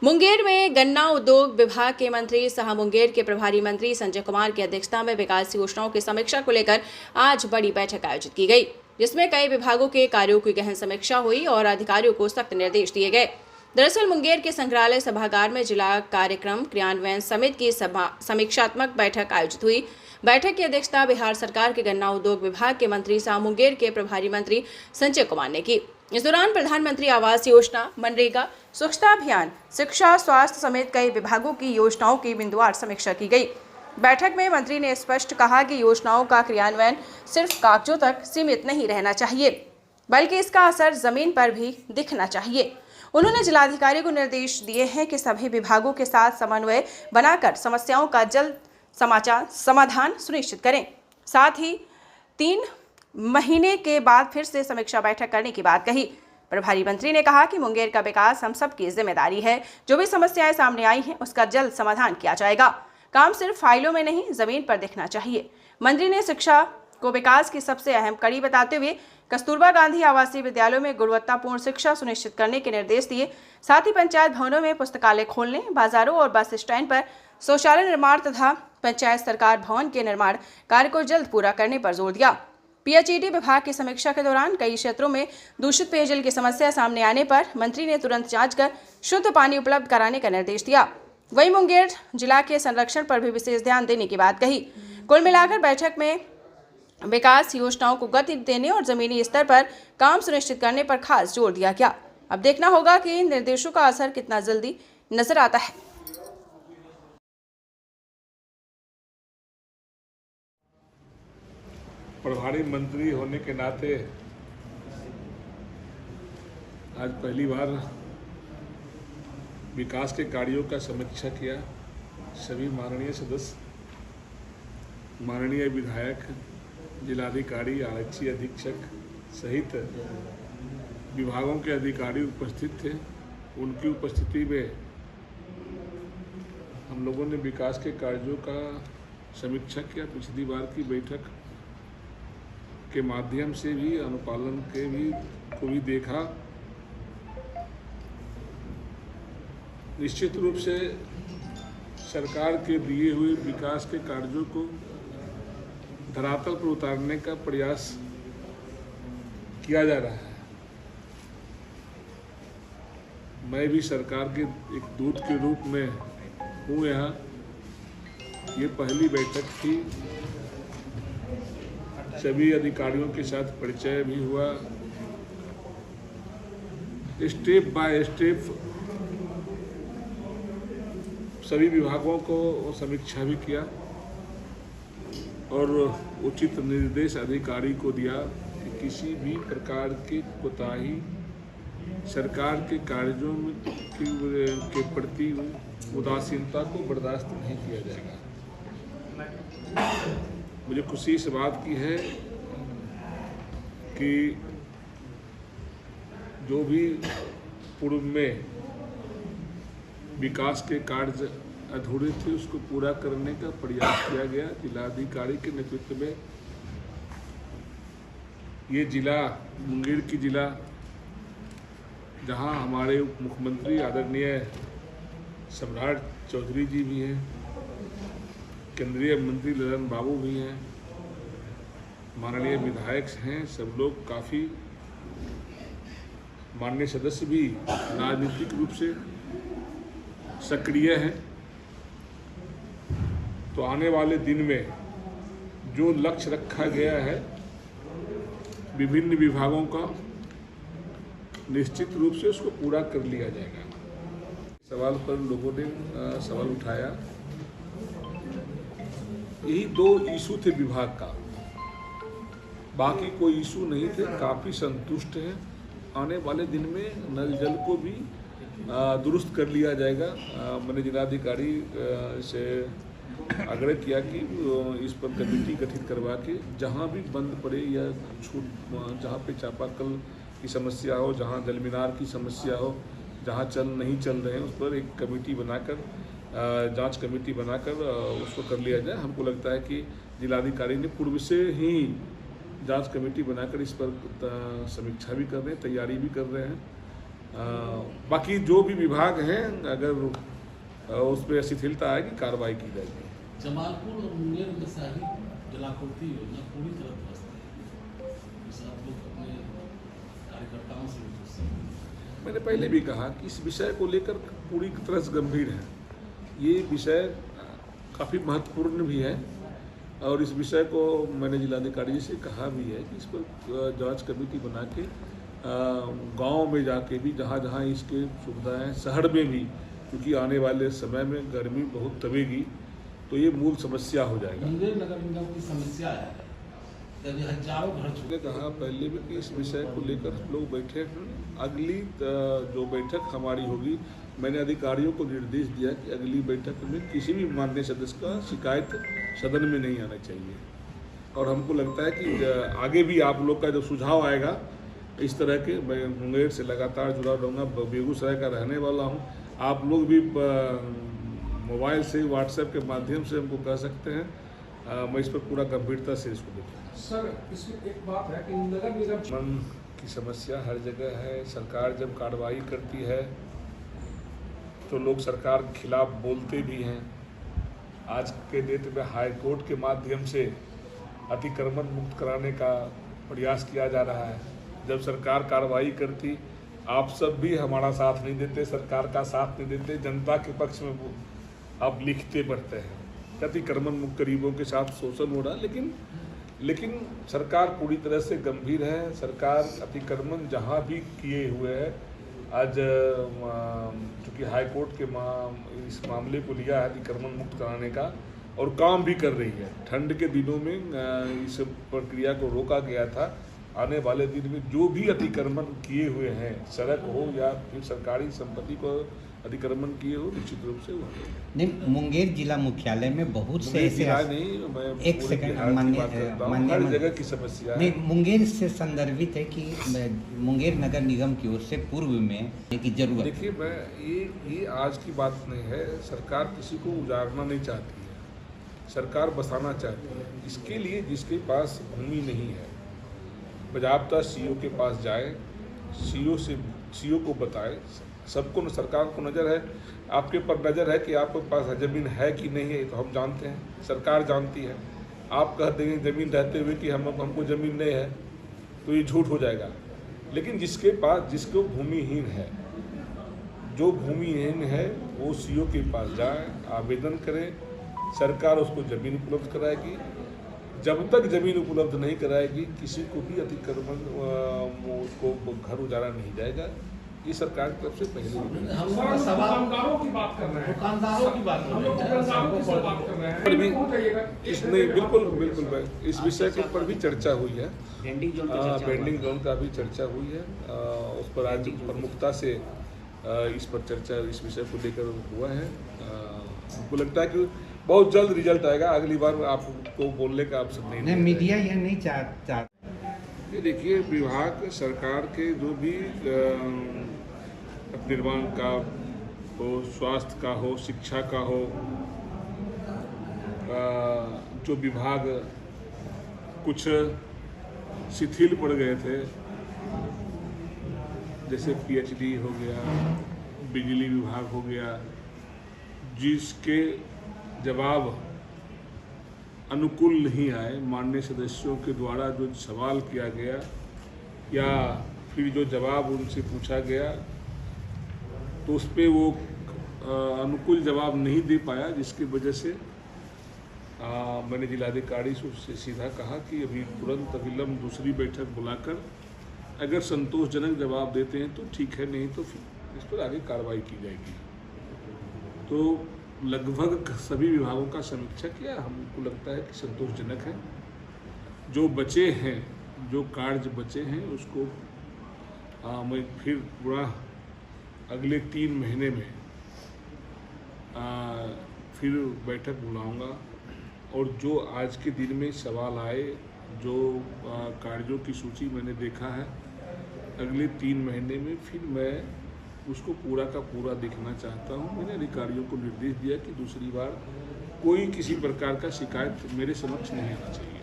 मुंगेर में गन्ना उद्योग विभाग के मंत्री सह मुंगेर के प्रभारी मंत्री संजय कुमार की अध्यक्षता में विकास योजनाओं की समीक्षा को लेकर आज बड़ी बैठक आयोजित की गई, जिसमें कई विभागों के कार्यों की गहन समीक्षा हुई और अधिकारियों को सख्त निर्देश दिए गए। दरअसल मुंगेर के संग्रहालय सभागार में जिला कार्यक्रम क्रियान्वयन समिति की समीक्षात्मक बैठक आयोजित हुई। बैठक की अध्यक्षता बिहार सरकार के गन्ना उद्योग विभाग के मंत्री सह मुंगेर के प्रभारी मंत्री संजय कुमार ने की। इस दौरान प्रधानमंत्री आवास योजना, मनरेगा, स्वच्छता अभियान, शिक्षा, स्वास्थ्य समेत कई विभागों की योजनाओं की बिंदुवार समीक्षा की गई। बैठक में मंत्री ने स्पष्ट कहा कि योजनाओं का क्रियान्वयन सिर्फ कागजों तक सीमित नहीं रहना चाहिए, बल्कि इसका असर जमीन पर भी दिखना चाहिए। उन्होंने जिलाधिकारी को निर्देश दिए हैं कि सभी विभागों के साथ समन्वय बनाकर समस्याओं का जल्द समाधान सुनिश्चित करें। साथ ही 3 महीने के बाद फिर से समीक्षा बैठक करने की बात कही। प्रभारी मंत्री ने कहा कि मुंगेर का विकास हम सबकी जिम्मेदारी है। जो भी समस्याएं सामने आई हैं, उसका जल्द समाधान किया जाएगा। काम सिर्फ फाइलों में नहीं, जमीन पर दिखना चाहिए। मंत्री ने शिक्षा को विकास की सबसे अहम कड़ी बताते हुए कस्तूरबा गांधी आवासीय विद्यालयों में गुणवत्तापूर्ण शिक्षा सुनिश्चित करने के निर्देश दिए। साथ ही पंचायत भवनों में पुस्तकालय खोलने, बाजारों और बस स्टैंड पर शौचालय निर्माण तथा पंचायत सरकार भवन के निर्माण कार्य को जल्द पूरा करने पर जोर दिया। पीएचईडी विभाग की समीक्षा के दौरान कई क्षेत्रों में दूषित पेयजल की समस्या सामने आने पर मंत्री ने तुरंत जांच कर शुद्ध पानी उपलब्ध कराने का निर्देश दिया। वहीं मुंगेर जिला के संरक्षण पर भी विशेष ध्यान देने की बात कही। कुल मिलाकर बैठक में विकास योजनाओं को गति देने और जमीनी स्तर पर काम सुनिश्चित करने पर खास जोर दिया गया। अब देखना होगा कि इन निर्देशों का असर कितना जल्दी नजर आता है। प्रभारी मंत्री होने के नाते आज पहली बार विकास के कार्यों का समीक्षा किया। सभी माननीय सदस्य, माननीय विधायक, जिलाधिकारी, आरक्षी अधीक्षक सहित विभागों के अधिकारी उपस्थित थे। उनकी उपस्थिति में हम लोगों ने विकास के कार्यों का समीक्षा किया। पिछली बार की बैठक के माध्यम से भी अनुपालन के को भी देखा। निश्चित रूप से सरकार के दिए हुए विकास के कार्यों को धरातल पर उतारने का प्रयास किया जा रहा है। मैं भी सरकार के एक दूत के रूप में हूँ यहाँ। ये पहली बैठक थी, सभी अधिकारियों के साथ परिचय भी हुआ। स्टेप बाय स्टेप सभी विभागों को समीक्षा भी किया और उचित निर्देश अधिकारी को दिया कि किसी भी प्रकार की कोताही सरकार के कार्यों के प्रति उदासीनता को बर्दाश्त नहीं किया जाएगा। मुझे खुशी इस बात की है कि जो भी पूर्व में विकास के कार्य अधूरे थे उसको पूरा करने का प्रयास किया गया। जिलाधिकारी के नेतृत्व में ये जिला मुंगेर की जिला, जहां हमारे उप मुख्यमंत्री आदरणीय सम्राट चौधरी जी भी हैं, केंद्रीय मंत्री ललन बाबू भी हैं, माननीय विधायक हैं, सब लोग काफ़ी माननीय सदस्य भी राजनीतिक रूप से सक्रिय हैं। तो आने वाले दिन में जो लक्ष्य रखा गया है विभिन्न विभागों का, निश्चित रूप से उसको पूरा कर लिया जाएगा। सवाल पर लोगों ने सवाल उठाया। यही 2 इशू थे विभाग का, बाकी कोई इशू नहीं थे। काफ़ी संतुष्ट हैं। आने वाले दिन में नल जल को भी दुरुस्त कर लिया जाएगा। मैंने जिलाधिकारी से आग्रह किया कि इस पर कमेटी गठित करवा के जहाँ भी बंद पड़े या छूट, जहाँ पे चापाकल की समस्या हो, जहाँ जल मीनार की समस्या हो, जहाँ नहीं चल रहे हैं, उस पर एक कमेटी बनाकर जांच कमेटी बनाकर उसको कर लिया जाए। हमको लगता है कि जिलाधिकारी ने पूर्व से ही जांच कमेटी बनाकर इस पर समीक्षा भी कर रहे हैं, तैयारी भी कर रहे हैं बाकी जो भी विभाग हैं अगर उस पर शिथिलता आएगी कार्रवाई की जाएगी। जमालपुर और मुंगेर में शहरी जलापूर्ति योजना पूरी तरह ध्वस्त है। इस आप लोग अपने कार्यकर्ताओं से भी पूछ सकते हैं। मैंने पहले भी कहा कि इस विषय को लेकर पूरी तरह से गंभीर है। ये विषय काफ़ी महत्वपूर्ण भी है और इस विषय को मैंने जिलाधिकारी जी से कहा भी है कि इस पर जांच कमेटी बना के गांव में जाके भी जहां जहां इसके सुविधाएं, शहर में भी, क्योंकि आने वाले समय में गर्मी बहुत तबेगी तो ये मूल समस्या हो जाएगा। मुंगेर नगर निगम की समस्या है, कभी हजारों घर मैंने कहा पहले भी कि इस विषय को लेकर लोग बैठे हैं। अगली जो बैठक हमारी होगी, मैंने अधिकारियों को निर्देश दिया कि अगली बैठक में किसी भी माननीय सदस्य का शिकायत सदन में नहीं आना चाहिए। और हमको लगता है कि आगे भी आप लोग का जो सुझाव आएगा इस तरह के, मैं मुंगेर से लगातार जुड़ा रहूँगा, बेगूसराय का रहने वाला हूँ। आप लोग भी मोबाइल से, व्हाट्सएप के माध्यम से हमको कह सकते हैं। मैं इस पर पूरा गंभीरता से इसको देखूँ। सर, इसमें एक बात है कि नगर निगम मन की समस्या हर जगह है। सरकार जब कार्रवाई करती है तो लोग सरकार के खिलाफ बोलते भी हैं। आज के डेट में हाई कोर्ट के माध्यम से अतिक्रमण मुक्त कराने का प्रयास किया जा रहा है। जब सरकार कार्रवाई करती, आप सब भी हमारा साथ नहीं देते, सरकार का साथ नहीं देते, जनता के पक्ष में आप लिखते पढ़ते हैं अतिक्रमण मुक्त गरीबों के साथ शोषण हो रहा है। लेकिन सरकार पूरी तरह से गंभीर है। सरकार अतिक्रमण जहाँ भी किए हुए है, आज चूँकि हाई कोर्ट के इस मामले को लिया है अतिक्रमण मुक्त कराने का, और काम भी कर रही है। ठंड के दिनों में इस प्रक्रिया को रोका गया था। आने वाले दिन में जो भी अतिक्रमण किए हुए हैं, सड़क हो या फिर सरकारी संपत्ति को अतिक्रमण किए हो, निश्चित रूप से हुआ। नहीं, मुंगेर जिला मुख्यालय में बहुत से ऐसे नहीं, मैं एक सेकंड हर जगह की समस्या है। नहीं, मुंगेर से संदर्भित है कि मुंगेर नगर निगम की ओर से पूर्व में की जरूरत। देखिए, मैं ये आज की बात नहीं है। सरकार किसी को उजाड़ना नहीं चाहती है, सरकार बसाना चाहती है। इसके लिए जिसके पास भूमि नहीं है, बजाबता सीओ के पास जाए, सीओ को बताए। सबको सरकार को नज़र है, आपके पर नज़र है कि आपके पास ज़मीन है कि नहीं है, तो हम जानते हैं, सरकार जानती है। आप कह देंगे ज़मीन रहते हुए कि हमको ज़मीन नहीं है, तो ये झूठ हो जाएगा। लेकिन जिसके पास, जिसको भूमिहीन है, जो भूमिहीन है, वो सीओ के पास जाए, आवेदन करें, सरकार उसको ज़मीन उपलब्ध कराएगी। जब तक ज़मीन उपलब्ध नहीं कराएगी, किसी को भी अतिक्रमण उसको घर उजाड़ा नहीं जाएगा। ये सरकार की तरफ से पहले हम दुकानदारों की बात कर रहे हैं, दुकानदारों की बात कर रहे हैं। इसमें बिल्कुल इस विषय के ऊपर भी चर्चा हुई है। बेंडिंग जोन का भी चर्चा हुई है। उस पर आज प्रमुखता से इस पर चर्चा, इस विषय को लेकर हुआ है। हमको लगता है कि बहुत जल्द रिजल्ट आएगा। अगली बार आपको बोलने का ऑप्शन नहीं, मीडिया यह नहीं चाहता। ये देखिए, विभाग सरकार के जो भी निर्माण का हो, स्वास्थ्य का हो, शिक्षा का हो, जो विभाग कुछ शिथिल पड़ गए थे, जैसे पीएचडी हो गया, बिजली विभाग हो गया, जिसके जवाब अनुकूल नहीं आए, माननीय सदस्यों के द्वारा जो सवाल किया गया या फिर जो जवाब उनसे पूछा गया, तो उस पर वो अनुकूल जवाब नहीं दे पाया, जिसकी वजह से मैंने जिलाधिकारी से सीधा कहा कि अभी तुरंत अविलंब दूसरी बैठक बुलाकर अगर संतोषजनक जवाब देते हैं तो ठीक है, नहीं तो फिर इस पर आगे कार्रवाई की जाएगी। तो लगभग सभी विभागों का समीक्षा किया, हमको लगता है कि संतोषजनक है। जो बचे हैं, जो कार्य बचे हैं, उसको मैं फिर पूरा अगले 3 महीने में फिर बैठक बुलाऊंगा, और जो आज के दिन में सवाल आए, जो कार्यों की सूची मैंने देखा है, अगले 3 महीने में फिर मैं उसको पूरा का पूरा देखना चाहता हूँ। मैंने अधिकारियों को निर्देश दिया कि दूसरी बार कोई किसी प्रकार का शिकायत मेरे समक्ष नहीं आना चाहिए।